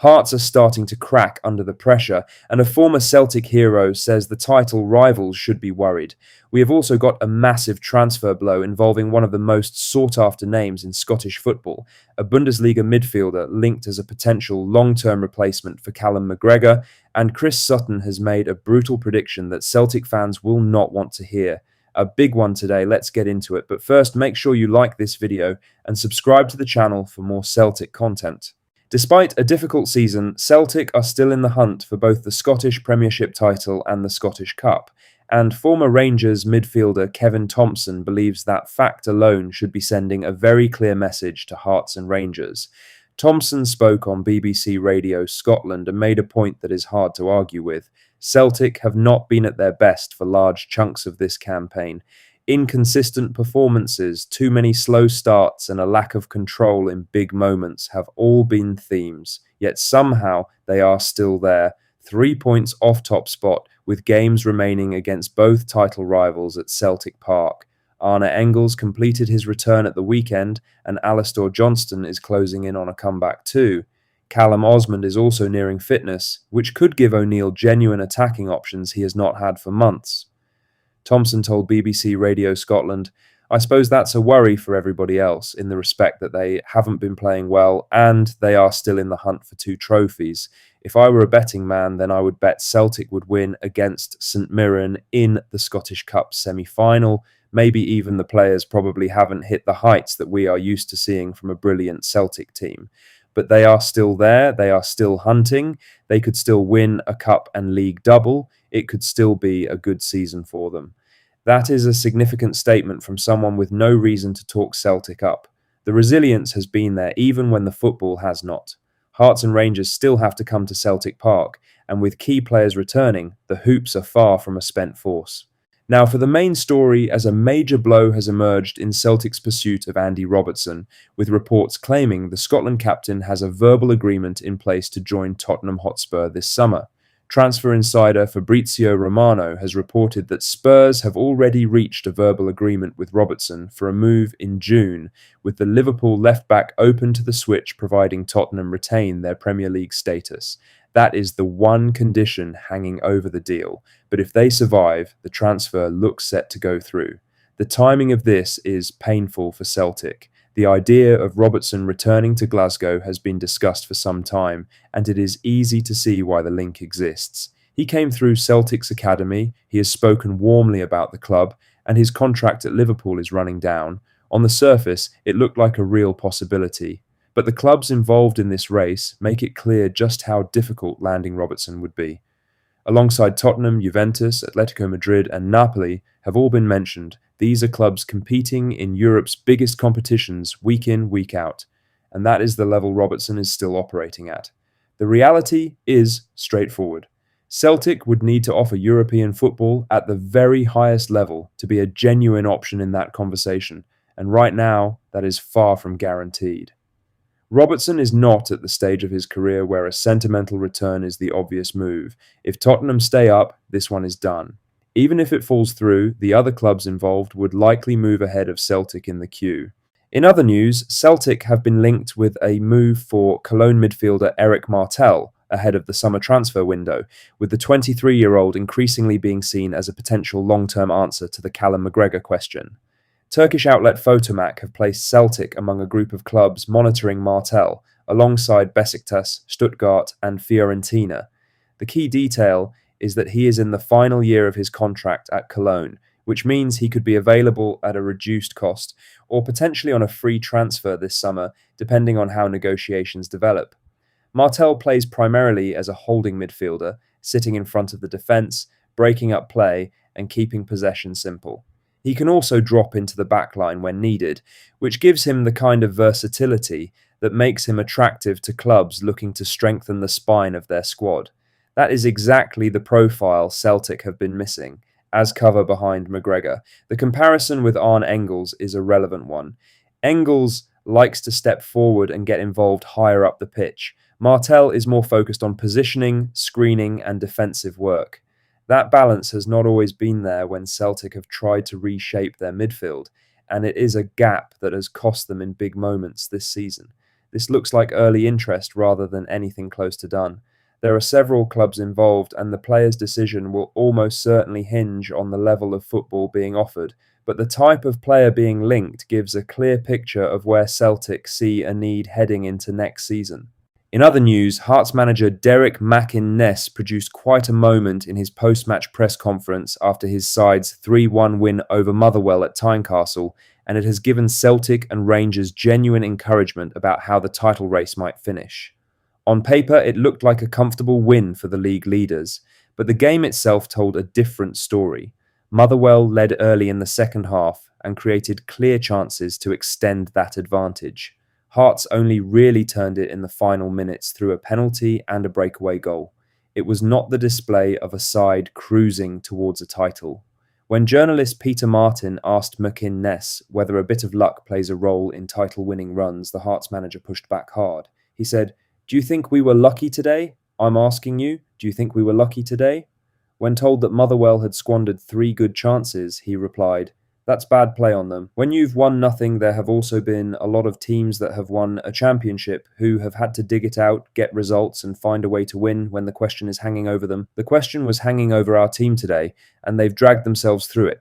Hearts are starting to crack under the pressure, and a former Celtic hero says the title rivals should be worried. We have also got a massive transfer blow involving one of the most sought-after names in Scottish football, a Bundesliga midfielder linked as a potential long-term replacement for Callum McGregor, and Chris Sutton has made a brutal prediction that Celtic fans will not want to hear. A big one today, let's get into it. But first, make sure you like this video and subscribe to the channel for more Celtic content. Despite a difficult season, Celtic are still in the hunt for both the Scottish Premiership title and the Scottish Cup, and former Rangers midfielder Kevin Thompson believes that fact alone should be sending a very clear message to Hearts and Rangers. Thompson spoke on BBC Radio Scotland and made a point that is hard to argue with. Celtic have not been at their best for large chunks of this campaign. Inconsistent performances, too many slow starts, and a lack of control in big moments have all been themes, yet somehow they are still there, 3 points off top spot, with games remaining against both title rivals at Celtic Park. Arne Engels completed his return at the weekend, and Alistair Johnston is closing in on a comeback too. Callum Osmond is also nearing fitness, which could give O'Neill genuine attacking options he has not had for months. Thompson told BBC Radio Scotland, "I suppose that's a worry for everybody else in the respect that they haven't been playing well and they are still in the hunt for 2 trophies. If I were a betting man, then I would bet Celtic would win against St Mirren in the Scottish Cup semi-final. Maybe even the players probably haven't hit the heights that we are used to seeing from a brilliant Celtic team. But they are still there, they are still hunting, they could still win a cup and league double, it could still be a good season for them." That is a significant statement from someone with no reason to talk Celtic up. The resilience has been there even when the football has not. Hearts and Rangers still have to come to Celtic Park, and with key players returning, the Hoops are far from a spent force. Now for the main story, as a major blow has emerged in Celtic's pursuit of Andy Robertson, with reports claiming the Scotland captain has a verbal agreement in place to join Tottenham Hotspur this summer. Transfer insider Fabrizio Romano has reported that Spurs have already reached a verbal agreement with Robertson for a move in June, with the Liverpool left-back open to the switch providing Tottenham retain their Premier League status. That is the one condition hanging over the deal, but if they survive, the transfer looks set to go through. The timing of this is painful for Celtic. The idea of Robertson returning to Glasgow has been discussed for some time, and it is easy to see why the link exists. He came through Celtic's academy, he has spoken warmly about the club, and his contract at Liverpool is running down. On the surface, it looked like a real possibility. But the clubs involved in this race make it clear just how difficult landing Robertson would be. Alongside Tottenham, Juventus, Atletico Madrid and Napoli have all been mentioned. These are clubs competing in Europe's biggest competitions week in, week out, and that is the level Robertson is still operating at. The reality is straightforward. Celtic would need to offer European football at the very highest level to be a genuine option in that conversation, and right now that is far from guaranteed. Robertson is not at the stage of his career where a sentimental return is the obvious move. If Tottenham stay up, this one is done. Even if it falls through, the other clubs involved would likely move ahead of Celtic in the queue. In other news, Celtic have been linked with a move for Cologne midfielder Eric Martell ahead of the summer transfer window, with the 23-year-old increasingly being seen as a potential long-term answer to the Callum McGregor question. Turkish outlet Photomac have placed Celtic among a group of clubs monitoring Martell, alongside Besiktas, Stuttgart and Fiorentina. The key detail is that he is in the final year of his contract at Cologne, which means he could be available at a reduced cost, or potentially on a free transfer this summer, depending on how negotiations develop. Martell plays primarily as a holding midfielder, sitting in front of the defence, breaking up play and keeping possession simple. He can also drop into the backline when needed, which gives him the kind of versatility that makes him attractive to clubs looking to strengthen the spine of their squad. That is exactly the profile Celtic have been missing, as cover behind McGregor. The comparison with Arne Engels is a relevant one. Engels likes to step forward and get involved higher up the pitch. Martell is more focused on positioning, screening and defensive work. That balance has not always been there when Celtic have tried to reshape their midfield, and it is a gap that has cost them in big moments this season. This looks like early interest rather than anything close to done. There are several clubs involved, and the player's decision will almost certainly hinge on the level of football being offered, but the type of player being linked gives a clear picture of where Celtic see a need heading into next season. In other news, Hearts manager Derek McInnes produced quite a moment in his post-match press conference after his side's 3-1 win over Motherwell at Tynecastle, and it has given Celtic and Rangers genuine encouragement about how the title race might finish. On paper, it looked like a comfortable win for the league leaders, but the game itself told a different story. Motherwell led early in the second half and created clear chances to extend that advantage. Hearts only really turned it in the final minutes through a penalty and a breakaway goal. It was not the display of a side cruising towards a title. When journalist Peter Martin asked McInnes whether a bit of luck plays a role in title-winning runs, the Hearts manager pushed back hard. He said, "Do you think we were lucky today? I'm asking you, do you think we were lucky today?" When told that Motherwell had squandered 3 good chances, he replied, "That's bad play on them. When you've won nothing, there have also been a lot of teams that have won a championship who have had to dig it out, get results, and find a way to win when the question is hanging over them. The question was hanging over our team today, and they've dragged themselves through it.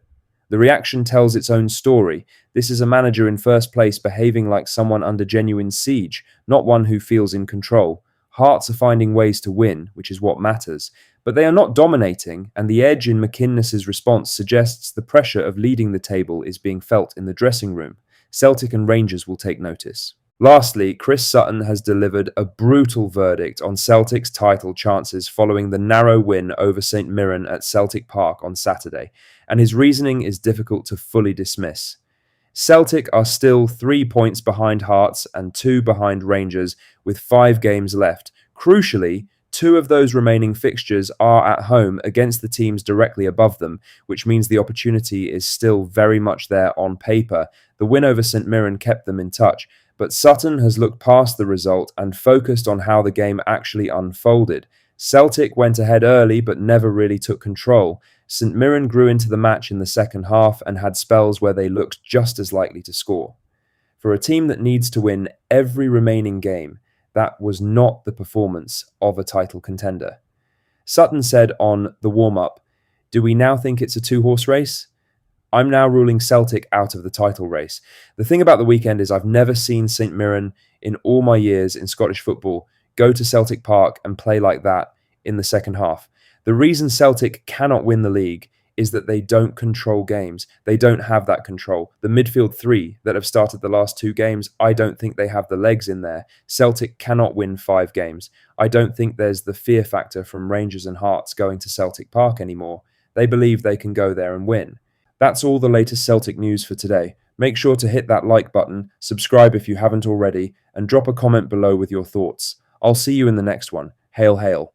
The reaction tells its own story. This is a manager in first place behaving like someone under genuine siege, not one who feels in control. Hearts are finding ways to win, which is what matters. But they are not dominating, and the edge in McInnes' response suggests the pressure of leading the table is being felt in the dressing room. Celtic and Rangers will take notice." Lastly, Chris Sutton has delivered a brutal verdict on Celtic's title chances following the narrow win over St Mirren at Celtic Park on Saturday, and his reasoning is difficult to fully dismiss. Celtic are still 3 points behind Hearts and 2 behind Rangers with 5 games left. Crucially, 2 of those remaining fixtures are at home against the teams directly above them, which means the opportunity is still very much there on paper. The win over St Mirren kept them in touch, but Sutton has looked past the result and focused on how the game actually unfolded. Celtic went ahead early but never really took control. St Mirren grew into the match in the second half and had spells where they looked just as likely to score. For a team that needs to win every remaining game, that was not the performance of a title contender. Sutton said on the warm-up, "Do we now think it's a 2-horse race? I'm now ruling Celtic out of the title race. The thing about the weekend is I've never seen St Mirren in all my years in Scottish football go to Celtic Park and play like that in the second half. The reason Celtic cannot win the league is that they don't control games. They don't have that control. The midfield 3 that have started the last 2 games, I don't think they have the legs in there. Celtic cannot win 5 games. I don't think there's the fear factor from Rangers and Hearts going to Celtic Park anymore. They believe they can go there and win." That's all the latest Celtic news for today. Make sure to hit that like button, subscribe if you haven't already, and drop a comment below with your thoughts. I'll see you in the next one. Hail, hail.